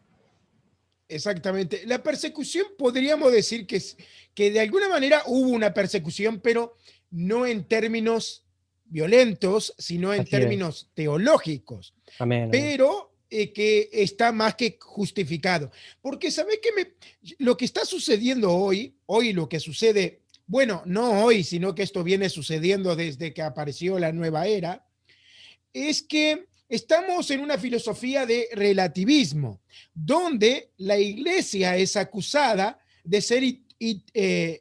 Exactamente. La persecución podríamos decir que de alguna manera hubo una persecución, pero no en términos violentos, sino en Así es. términos teológicos, Amén, amén. pero que está más que justificado. Porque ¿sabes qué? Lo que está sucediendo hoy lo que sucede, bueno, no hoy, sino que esto viene sucediendo desde que apareció la nueva era, es que estamos en una filosofía de relativismo, donde la iglesia es acusada de ser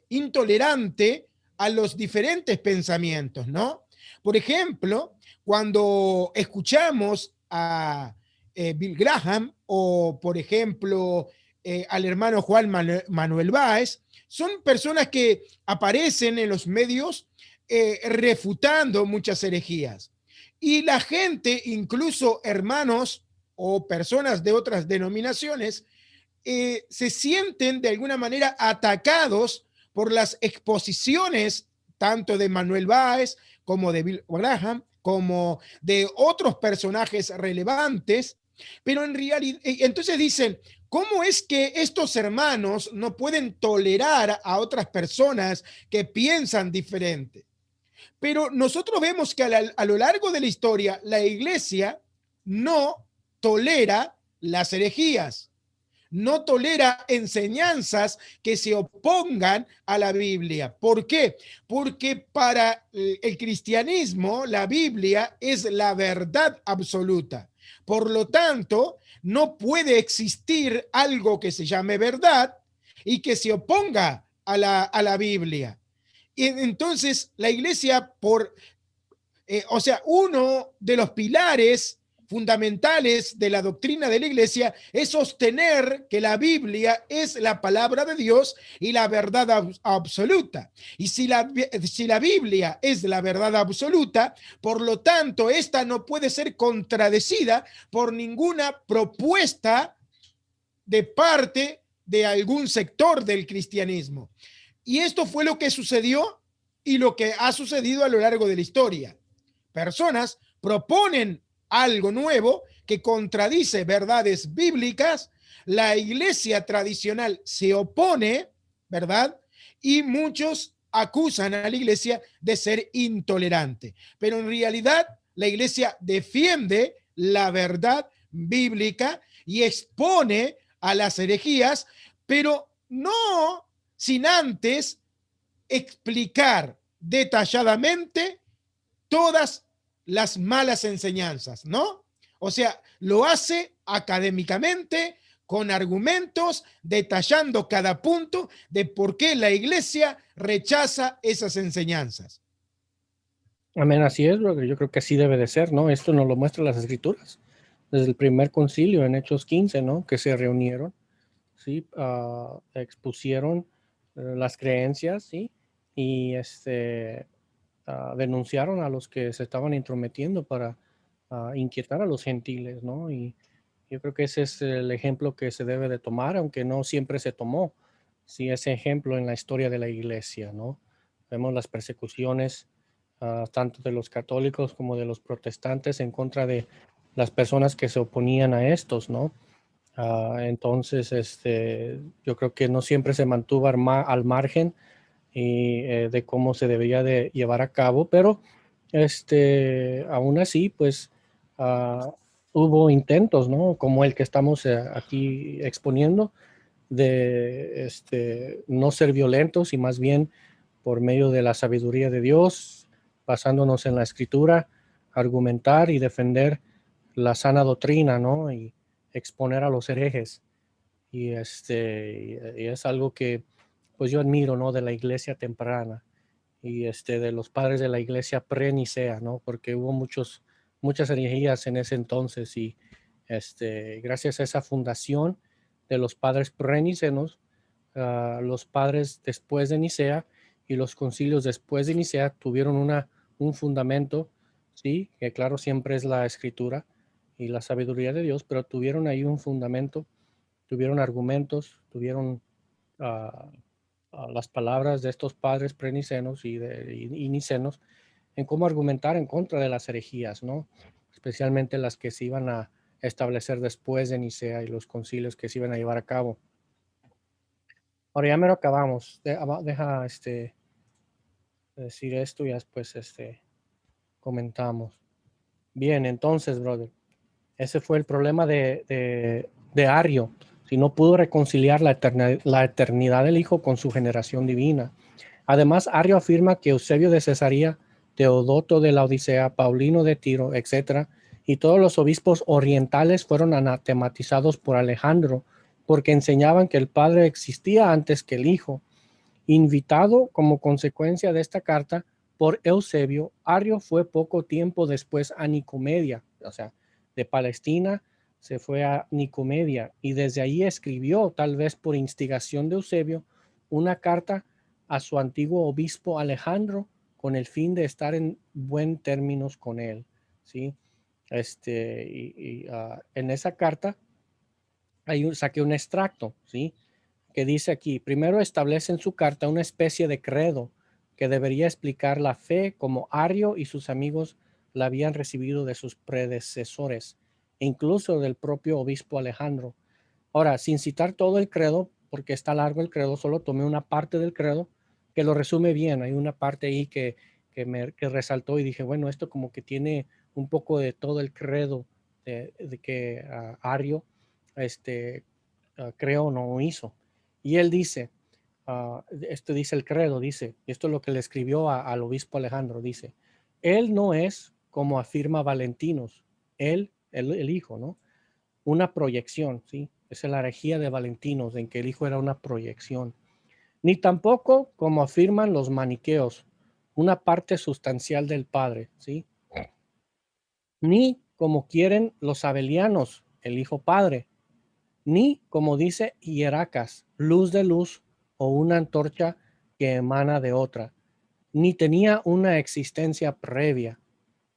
intolerante a los diferentes pensamientos, ¿no? Por ejemplo, cuando escuchamos a Bill Graham o, por ejemplo, al hermano Juan Manuel Báez, son personas que aparecen en los medios refutando muchas herejías. Y la gente, incluso hermanos o personas de otras denominaciones, se sienten de alguna manera atacados por las exposiciones tanto de Manuel Báez como de Bill Graham, como de otros personajes relevantes, pero en realidad, entonces dicen, ¿cómo es que estos hermanos no pueden tolerar a otras personas que piensan diferente? Pero nosotros vemos que a lo largo de la historia la iglesia no tolera las herejías, no tolera enseñanzas que se opongan a la Biblia. ¿Por qué? Porque para el cristianismo la Biblia es la verdad absoluta. Por lo tanto, no puede existir algo que se llame verdad y que se oponga a la Biblia. Y entonces la iglesia, o sea, uno de los pilares fundamentales de la doctrina de la iglesia es sostener que la Biblia es la palabra de Dios y la verdad absoluta. Y si la Biblia es la verdad absoluta, por lo tanto, esta no puede ser contradecida por ninguna propuesta de parte de algún sector del cristianismo. Y esto fue lo que sucedió y lo que ha sucedido a lo largo de la historia. Personas proponen algo nuevo que contradice verdades bíblicas, la iglesia tradicional se opone, ¿verdad? Y muchos acusan a la iglesia de ser intolerante. Pero en realidad la iglesia defiende la verdad bíblica y expone a las herejías, pero no sin antes explicar detalladamente todas las malas enseñanzas, ¿no? O sea, lo hace académicamente, con argumentos, detallando cada punto de por qué la iglesia rechaza esas enseñanzas. Amén, así es, brother. Yo creo que así debe de ser, ¿no? Esto nos lo muestran las escrituras. Desde el primer concilio en Hechos 15, ¿no? Que se reunieron, ¿sí? Expusieron las creencias, ¿sí? Y denunciaron a los que se estaban intrometiendo para inquietar a los gentiles, ¿no? Y yo creo que ese es el ejemplo que se debe de tomar, aunque no siempre se tomó, sí, ese ejemplo en la historia de la iglesia, ¿no? Vemos las persecuciones tanto de los católicos como de los protestantes en contra de las personas que se oponían a estos, ¿no? Entonces, yo creo que no siempre se mantuvo al margen y, de cómo se debía de llevar a cabo, pero aún así, pues hubo intentos, ¿no? Como el que estamos aquí exponiendo, de no ser violentos y más bien por medio de la sabiduría de Dios, basándonos en la escritura, argumentar y defender la sana doctrina, ¿no? Y exponer a los herejes. Y, y es algo que pues yo admiro, ¿no? De la iglesia temprana y de los padres de la iglesia pre-nicea, ¿no? Porque hubo muchas herejías en ese entonces y gracias a esa fundación de los padres pre-nicenos, los padres después de Nicea y los concilios después de Nicea tuvieron un fundamento, ¿sí? Que claro, siempre es la escritura y la sabiduría de Dios, pero tuvieron ahí un fundamento, tuvieron argumentos, tuvieron las palabras de estos padres prenicenos y nicenos en cómo argumentar en contra de las herejías, ¿no? Especialmente las que se iban a establecer después de Nicea y los concilios que se iban a llevar a cabo. Ahora ya me lo acabamos. Deja decir esto y después comentamos. Bien, entonces, brother, ese fue el problema de Arrio. Si no pudo reconciliar la eternidad del Hijo con su generación divina. Además, Arrio afirma que Eusebio de Cesarea, Teodoto de la Odisea, Paulino de Tiro, etc., y todos los obispos orientales fueron anatematizados por Alejandro, porque enseñaban que el Padre existía antes que el Hijo. Invitado como consecuencia de esta carta por Eusebio, Arrio fue poco tiempo después a Nicomedia, o sea, de Palestina se fue a Nicomedia y desde ahí escribió, tal vez por instigación de Eusebio, una carta a su antiguo obispo Alejandro con el fin de estar en buen términos con él, ¿sí? En esa carta saqué un extracto, ¿sí? Que dice aquí, primero establece en su carta una especie de credo que debería explicar la fe como Arrio y sus amigos la habían recibido de sus predecesores, e incluso del propio obispo Alejandro. Ahora, sin citar todo el credo, porque está largo el credo, solo tomé una parte del credo que lo resume bien. Hay una parte ahí que resaltó y dije, bueno, esto como que tiene un poco de todo el credo de que Arrio creo no hizo. Y él dice, esto dice el credo, dice, esto es lo que le escribió al obispo Alejandro, dice, él no es como afirma Valentinos, el hijo, ¿no? Una proyección, ¿sí? Es la herejía de Valentinos, en que el hijo era una proyección. Ni tampoco como afirman los maniqueos, una parte sustancial del Padre, ¿sí? Ni como quieren los abelianos, el Hijo Padre, ni como dice Hieracas, luz de luz o una antorcha que emana de otra, ni tenía una existencia previa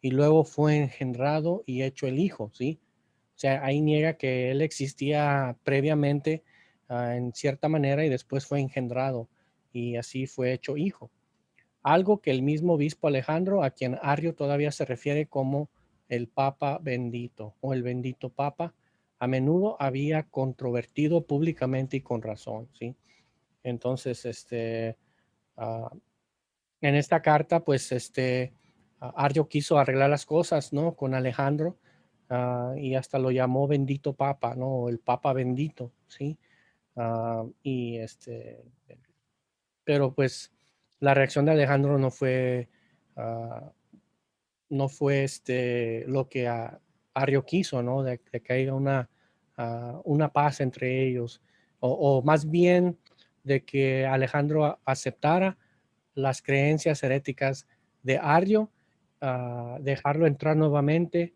y luego fue engendrado y hecho el Hijo, ¿sí? O sea, ahí niega que él existía previamente en cierta manera y después fue engendrado y así fue hecho Hijo. Algo que el mismo obispo Alejandro, a quien Arrio todavía se refiere como el Papa bendito o el bendito Papa, a menudo había controvertido públicamente y con razón, ¿sí? Entonces, en esta carta, pues, Arrio quiso arreglar las cosas, ¿no? Con Alejandro y hasta lo llamó bendito Papa, ¿no? El Papa bendito, ¿sí? Pero pues la reacción de Alejandro no fue lo que Arrio quiso, ¿no? De que haya una paz entre ellos, o más bien de que Alejandro aceptara las creencias heréticas de Arrio, dejarlo entrar nuevamente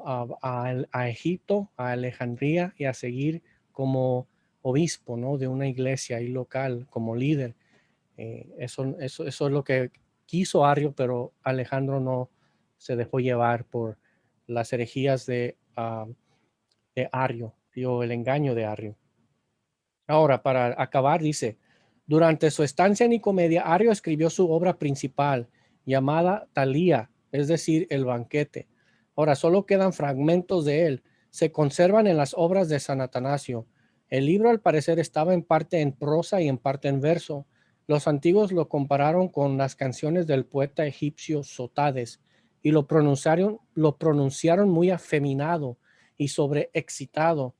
a Egipto, a Alejandría y a seguir como obispo, ¿no? De una iglesia ahí local, como líder. Eso es lo que quiso Arrio, pero Alejandro no se dejó llevar por las herejías de Arrio, o el engaño de Arrio. Ahora, para acabar, dice, durante su estancia en Nicomedia, Arrio escribió su obra principal, llamada Talía, es decir, el banquete. Ahora, solo quedan fragmentos de él. Se conservan en las obras de San Atanasio. El libro, al parecer, estaba en parte en prosa y en parte en verso. Los antiguos lo compararon con las canciones del poeta egipcio Sotades y lo pronunciaron muy afeminado y sobreexcitado.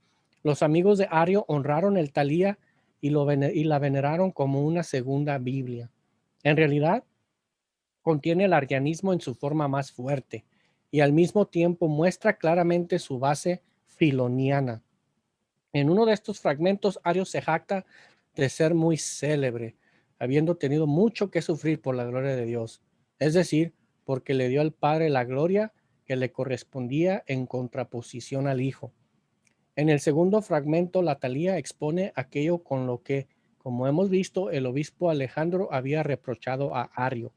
Los amigos de Arrio honraron el Talía y la veneraron como una segunda Biblia. En realidad, contiene el arrianismo en su forma más fuerte y al mismo tiempo muestra claramente su base filoniana. En uno de estos fragmentos, Arrio se jacta de ser muy célebre, habiendo tenido mucho que sufrir por la gloria de Dios, es decir, porque le dio al Padre la gloria que le correspondía en contraposición al Hijo. En el segundo fragmento, la Talía expone aquello con lo que, como hemos visto, el obispo Alejandro había reprochado a Arrio,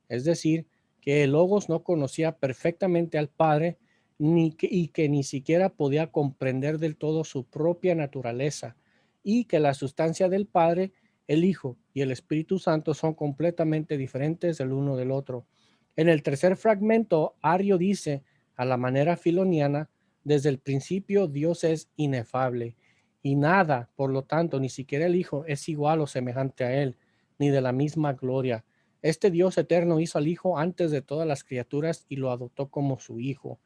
es decir, que el Logos no conocía perfectamente al Padre y que ni siquiera podía comprender del todo su propia naturaleza, y que la sustancia del Padre, el Hijo y el Espíritu Santo son completamente diferentes el uno del otro. En el tercer fragmento, Ario dice, a la manera filoniana, desde el principio Dios es inefable, y nada, por lo tanto, ni siquiera el Hijo es igual o semejante a Él, ni de la misma gloria. Este Dios eterno hizo al Hijo antes de todas las criaturas y lo adoptó como su Hijo.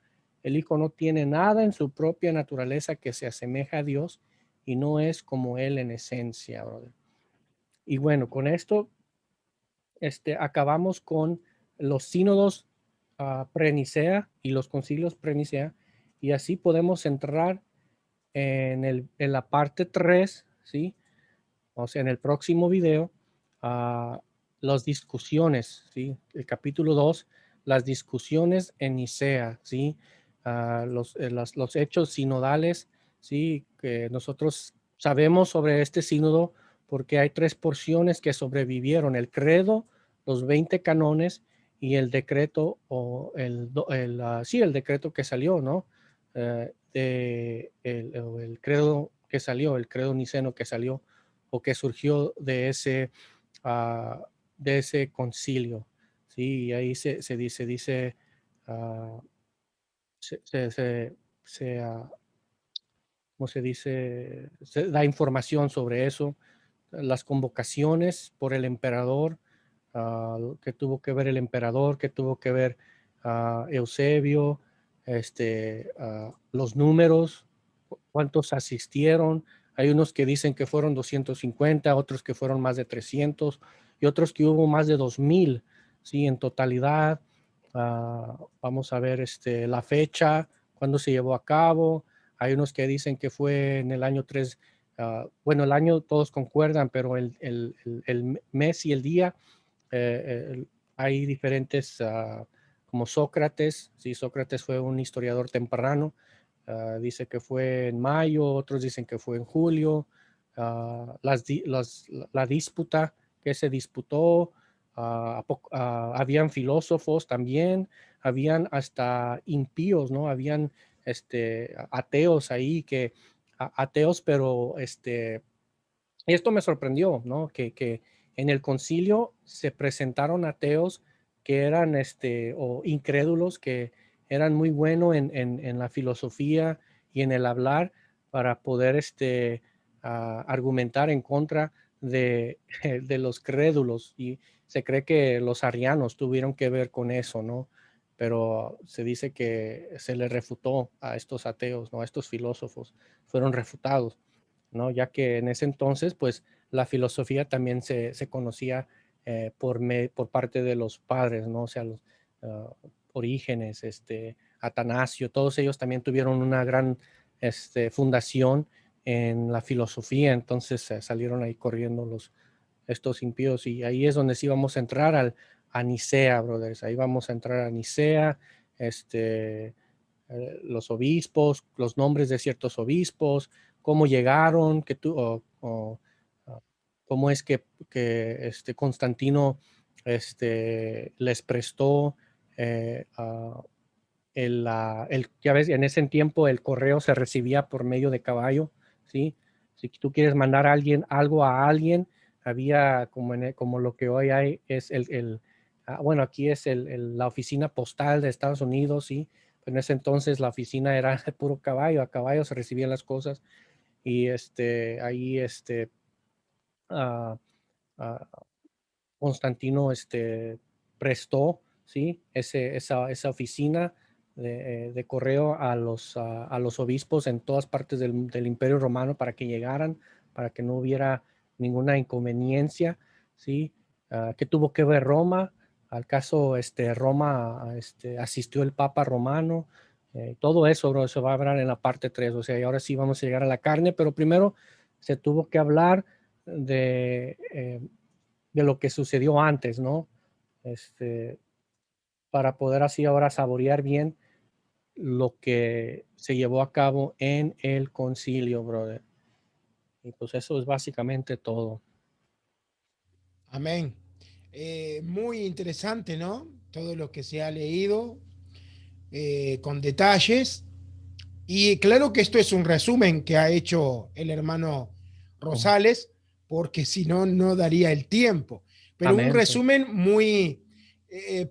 El Hijo no tiene nada en su propia naturaleza que se asemeja a Dios y no es como Él en esencia, brother. Y bueno, con esto acabamos con los sínodos pre-Nicea y los concilios pre-Nicea, y así podemos entrar en la parte 3, ¿sí? O sea, en el próximo video, las discusiones, ¿sí? El capítulo 2, las discusiones en Nicea, ¿sí? Los hechos sinodales, ¿sí? Que nosotros sabemos sobre este sínodo porque hay 3 porciones que sobrevivieron: el credo, los 20 canones y el decreto, o el decreto que salió, ¿no? El credo que salió, el credo niceno que salió, o que surgió de ese concilio, ¿sí? Y ahí se dice, uh, se, se, se, se, ¿cómo se dice? Se da información sobre eso, las convocaciones por el emperador, que tuvo que ver el emperador, que tuvo que ver Eusebio, los números, cuántos asistieron. Hay unos que dicen que fueron 250, otros que fueron más de 300 y otros que hubo más de 2000, ¿sí? En totalidad. Vamos a ver la fecha, cuándo se llevó a cabo. Hay unos que dicen que fue en el año 3. Bueno, el año todos concuerdan, pero el mes y el día, hay diferentes, como Sócrates. Sí, Sócrates fue un historiador temprano. Dice que fue en mayo, otros dicen que fue en julio. La disputa que se disputó, habían filósofos también, habían hasta impíos, ¿no? Habían ateos ahí, ateos, pero esto me sorprendió, ¿no? Que en el concilio se presentaron ateos que eran o incrédulos, que eran muy buenos en la filosofía y en el hablar, para poder argumentar en contra de, de los crédulos. Y se cree que los arianos tuvieron que ver con eso, ¿no? Pero se dice que se le refutó a estos ateos, ¿no? A estos filósofos fueron refutados, ¿no? Ya que en ese entonces, pues, la filosofía también se conocía por parte de los padres, ¿no? O sea, los Orígenes, Atanasio, todos ellos también tuvieron una gran fundación en la filosofía. Entonces salieron ahí corriendo estos impíos, y ahí es donde sí vamos a entrar a Nicea, brothers. Ahí vamos a entrar a Nicea, los obispos, los nombres de ciertos obispos, cómo llegaron, cómo es que Constantino les prestó ya ves, en ese tiempo el correo se recibía por medio de caballo, ¿sí? Si tú quieres mandar algo a alguien, había como lo que hoy hay es bueno, aquí es la oficina postal de Estados Unidos, ¿sí? Pero en ese entonces la oficina era de puro caballo, a caballo se recibían las cosas, y ahí uh, uh, Constantino prestó, ¿sí? Esa oficina de correo a los obispos en todas partes del Imperio Romano, para que llegaran, para que no hubiera ninguna inconveniencia, ¿sí? ¿Qué tuvo que ver Roma? Al caso, Roma, asistió el Papa Romano. Todo eso, bro, se va a hablar en la parte 3. O sea, y ahora sí vamos a llegar a la carne, pero primero se tuvo que hablar de lo que sucedió antes, ¿no? Para poder así ahora saborear bien lo que se llevó a cabo en el concilio, brother. Y pues eso es básicamente todo. Amén. Muy interesante, ¿no? Todo lo que se ha leído. con detalles. Y claro que esto es un resumen que ha hecho el hermano Rosales, porque si no, no daría el tiempo. Pero un Exactamente. resumen muy,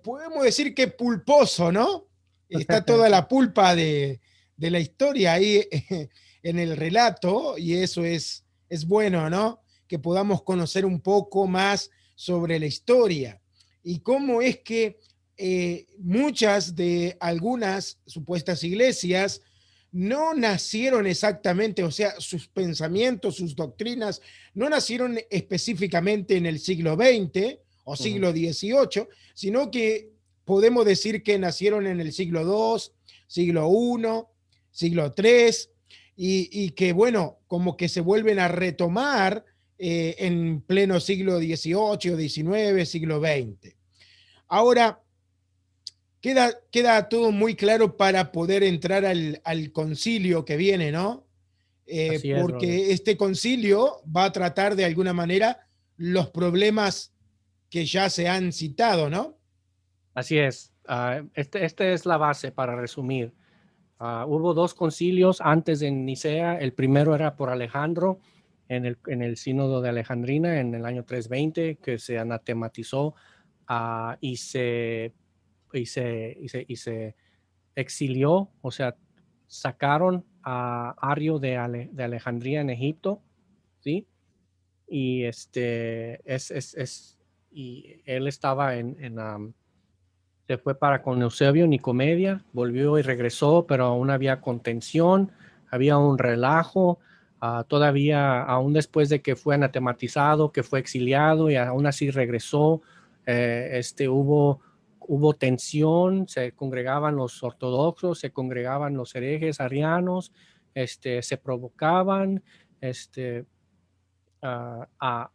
podemos decir que pulposo, ¿no? Está toda la pulpa de la historia ahí en el relato y eso es bueno, ¿no? Que podamos conocer un poco más sobre la historia y cómo es que muchas de algunas supuestas iglesias no nacieron exactamente, o sea, sus pensamientos, sus doctrinas, no nacieron específicamente en el siglo XX o siglo XVIII, sino que podemos decir que nacieron en el siglo II, siglo I, siglo III, y que, bueno, como que se vuelven a retomar en pleno siglo XVIII, XIX, siglo XX. Ahora, queda todo muy claro para poder entrar al concilio que viene, ¿no? Así es, brother. Porque este concilio va a tratar de alguna manera los problemas que ya se han citado, ¿no? Así es. Este es la base para resumir. Hubo dos concilios antes de Nicea. El primero era por Alejandro en el Sínodo de Alejandrina en el año 320, que se anatematizó y se exilió, o sea, sacaron a Ario de Alejandría en Egipto, ¿sí? Y y él estaba se fue con Eusebio, Nicomedia, volvió y regresó, pero aún había contención, había un relajo, todavía, aún después de que fue anatematizado, que fue exiliado y aún así regresó, hubo tensión, se congregaban los ortodoxos, se congregaban los herejes arianos, se provocaban, este, a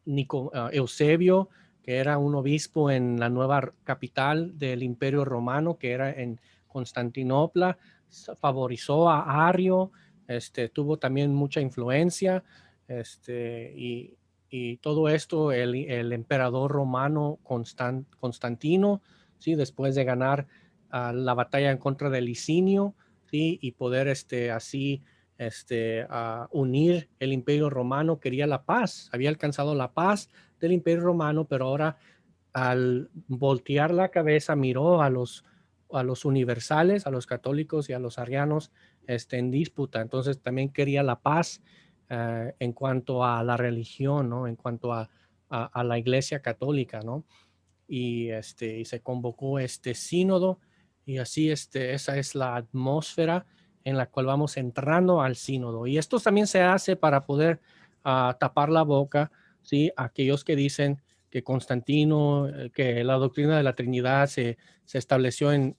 Eusebio, que era un obispo en la nueva capital del Imperio Romano, que era en Constantinopla, favorizó a Ario, tuvo también mucha influencia, y todo esto el emperador romano Constantino, ¿sí? Después de ganar la batalla en contra de Licinio, ¿sí? Y poder así unir el Imperio Romano, quería la paz, había alcanzado la paz del Imperio Romano, pero ahora al voltear la cabeza miró a los universales, a los católicos y a los arianos en disputa. Entonces también quería la paz en cuanto a la religión, ¿no? En cuanto a la Iglesia Católica, ¿no? Y se convocó este sínodo y así esa es la atmósfera en la cual vamos entrando al sínodo. Y esto también se hace para poder tapar la boca, ¿sí? Aquellos que dicen que Constantino, que la doctrina de la Trinidad se estableció en,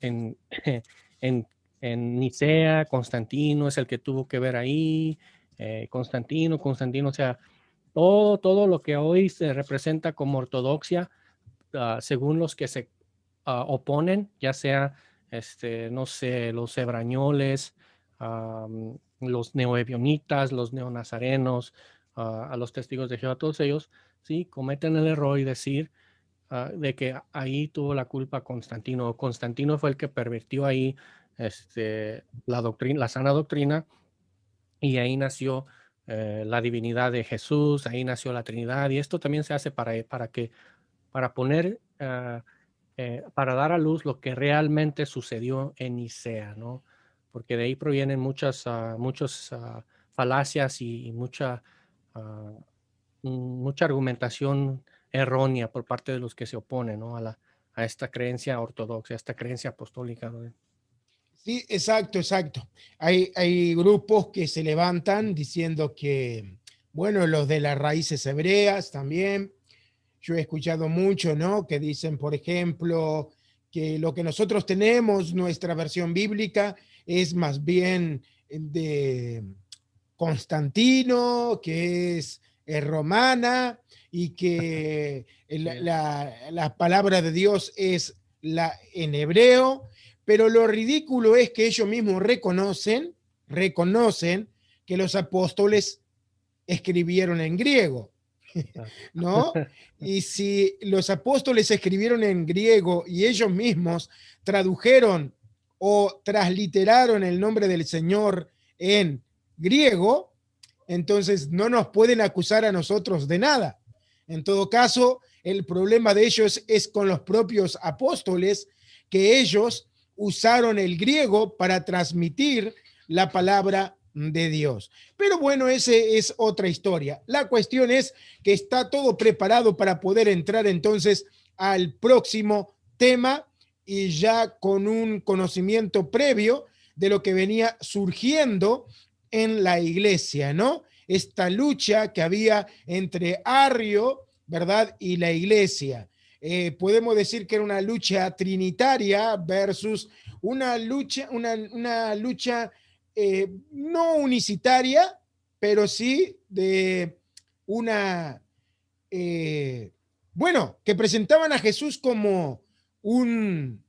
en Nicea, Constantino es el que tuvo que ver ahí, Constantino, o sea, todo lo que hoy se representa como ortodoxia, según los que se oponen, ya sea, no sé, los hebrañoles, los neoebionitas, los neonazarenos, a los testigos de Jehová, todos ellos, sí, cometen el error y decir de que ahí tuvo la culpa Constantino. Constantino fue el que pervirtió ahí la doctrina, la sana doctrina, y ahí nació la divinidad de Jesús, ahí nació la Trinidad, y esto también se hace para poner, para dar a luz lo que realmente sucedió en Nicea, ¿no? Porque de ahí provienen muchas falacias y ah, mucha argumentación errónea por parte de los que se oponen, ¿no? A esta creencia ortodoxa, a esta creencia apostólica, ¿no? Sí, exacto, exacto. Hay grupos que se levantan diciendo que, bueno, los de las raíces hebreas también. Yo he escuchado mucho, ¿no? Que dicen, por ejemplo, que lo que nosotros tenemos, nuestra versión bíblica, es más bien de Constantino, que es romana y que la palabra de Dios es en hebreo, pero lo ridículo es que ellos mismos reconocen que los apóstoles escribieron en griego. ¿No? Y si los apóstoles escribieron en griego y ellos mismos tradujeron o transliteraron el nombre del Señor en griego, entonces no nos pueden acusar a nosotros de nada. En todo caso, el problema de ellos es con los propios apóstoles, que ellos usaron el griego para transmitir la palabra de Dios. Pero bueno, ese es otra historia. La cuestión es que está todo preparado para poder entrar entonces al próximo tema y ya con un conocimiento previo de lo que venía surgiendo en la iglesia, ¿no? Esta lucha que había entre Arrio, ¿verdad? Y la iglesia. Podemos decir que era una lucha trinitaria versus una lucha no unicitaria, pero sí de una, bueno, que presentaban a Jesús como un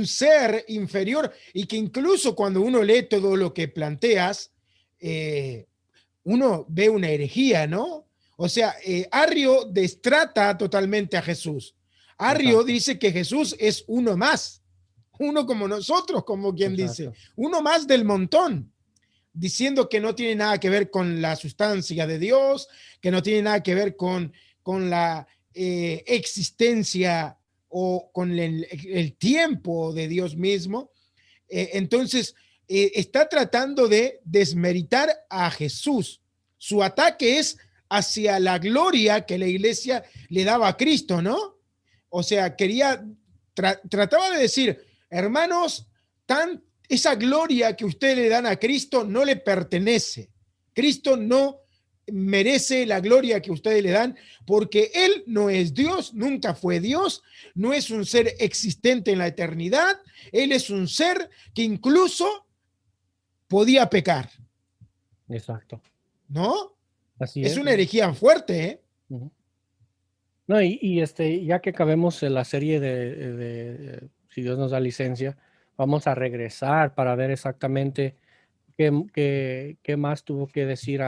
ser inferior y que incluso cuando uno lee todo lo que planteas, uno ve una herejía, ¿no? O sea, Arrio destrata totalmente a Jesús. Arrio Exacto. dice que Jesús es uno más, uno como nosotros, como quien Exacto. dice, uno más del montón, diciendo que no tiene nada que ver con la sustancia de Dios, que no tiene nada que ver con la existencia o con el tiempo de Dios mismo. Entonces, está tratando de desmeritar a Jesús. Su ataque es hacia la gloria que la iglesia le daba a Cristo, ¿no? O sea, trataba de decir, hermanos, esa gloria que ustedes le dan a Cristo no le pertenece. Cristo no merece la gloria que ustedes le dan porque Él no es Dios, nunca fue Dios, no es un ser existente en la eternidad, Él es un ser que incluso podía pecar. Exacto. ¿No? Así Es es. una herejía fuerte, ¿eh? Uh-huh. No, ya que acabemos la serie de si Dios nos da licencia, vamos a regresar para ver exactamente qué más tuvo que decir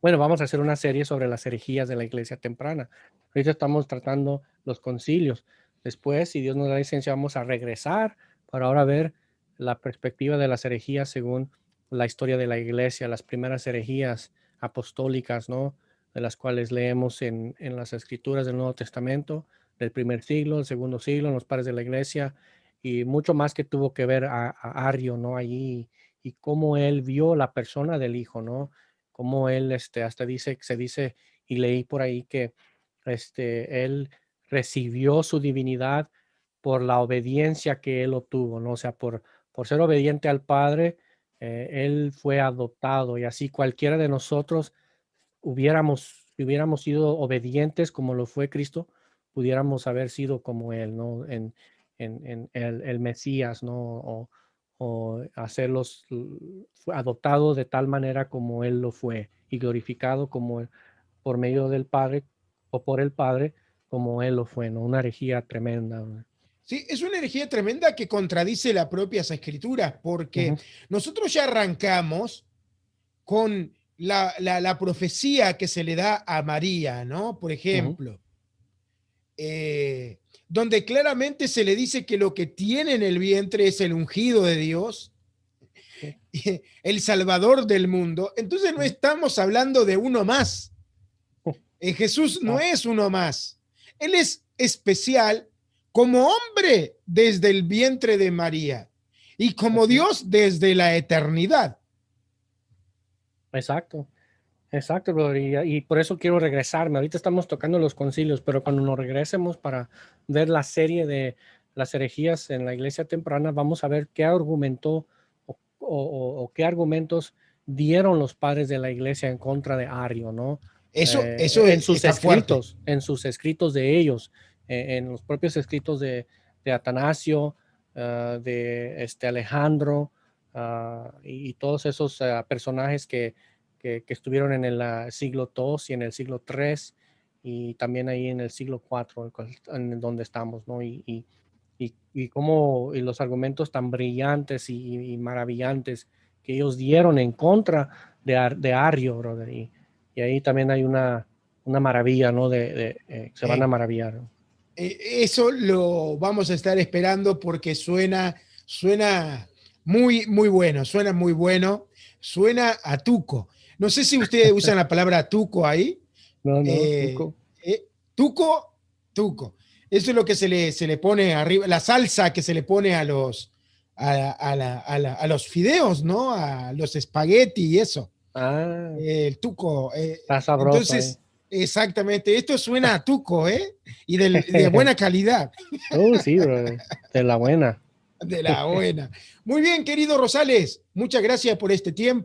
bueno, vamos a hacer una serie sobre las herejías de la iglesia temprana. Ahorita estamos tratando los concilios. Después, si Dios nos da licencia, vamos a regresar para ahora ver la perspectiva de las herejías según la historia de la iglesia, las primeras herejías apostólicas, ¿no? De las cuales leemos en las escrituras del Nuevo Testamento, del primer siglo, el segundo siglo, en los padres de la iglesia, y mucho más que tuvo que ver a Arrio, ¿no? Allí, y cómo él vio la persona del Hijo, ¿no? Cómo él, hasta se dice, y leí por ahí que él recibió su divinidad por la obediencia que él obtuvo, ¿no? O sea, por ser obediente al Padre, él fue adoptado, y así cualquiera de nosotros si hubiéramos sido obedientes como lo fue Cristo, pudiéramos haber sido como Él, ¿no? En el Mesías, ¿no? O hacerlos, fue adoptado de tal manera como Él lo fue y glorificado por medio del Padre o por el Padre como Él lo fue, ¿no? Una herejía tremenda, ¿no? Sí, es una herejía tremenda que contradice las propias escrituras, porque Uh-huh. nosotros ya arrancamos con la profecía que se le da a María, ¿no? Por Uh-huh. ejemplo, donde claramente se le dice que lo que tiene en el vientre es el ungido de Dios, el Salvador del mundo. Entonces no estamos hablando de uno más. Jesús no es uno más. Él es especial como hombre desde el vientre de María y como Dios desde la eternidad. Exacto. Exacto, brother, y por eso quiero regresarme. Ahorita estamos tocando los concilios, pero cuando nos regresemos para ver la serie de las herejías en la iglesia temprana, vamos a ver qué argumentó o qué argumentos dieron los padres de la iglesia en contra de Arrio, ¿no? Eso está fuerte. En sus escritos de ellos, en los propios escritos de Atanasio, de Alejandro, y todos esos personajes que estuvieron en el siglo II y en el siglo III y también ahí en el siglo IV, en donde estamos, ¿no? Y los argumentos tan brillantes y maravillantes que ellos dieron en contra de Arrio, brother. Y ahí también hay una maravilla, ¿no? Se van a maravillar, ¿no? Eso lo vamos a estar esperando porque suena Suena muy bueno, suena muy bueno. Suena a tuco. No sé si ustedes usan la palabra tuco ahí. No, Eh, tuco. tuco, tuco. Eso es lo que se le pone arriba, la salsa que se le pone a a los fideos, ¿no? A los espagueti y eso. Ah, El tuco. está sabroso ahí. Entonces, exactamente, esto suena a tuco, ¿eh? Y de buena calidad, Sí, brother. De la buena. de la buena. Muy bien, querido Rosales, muchas gracias por este tiempo.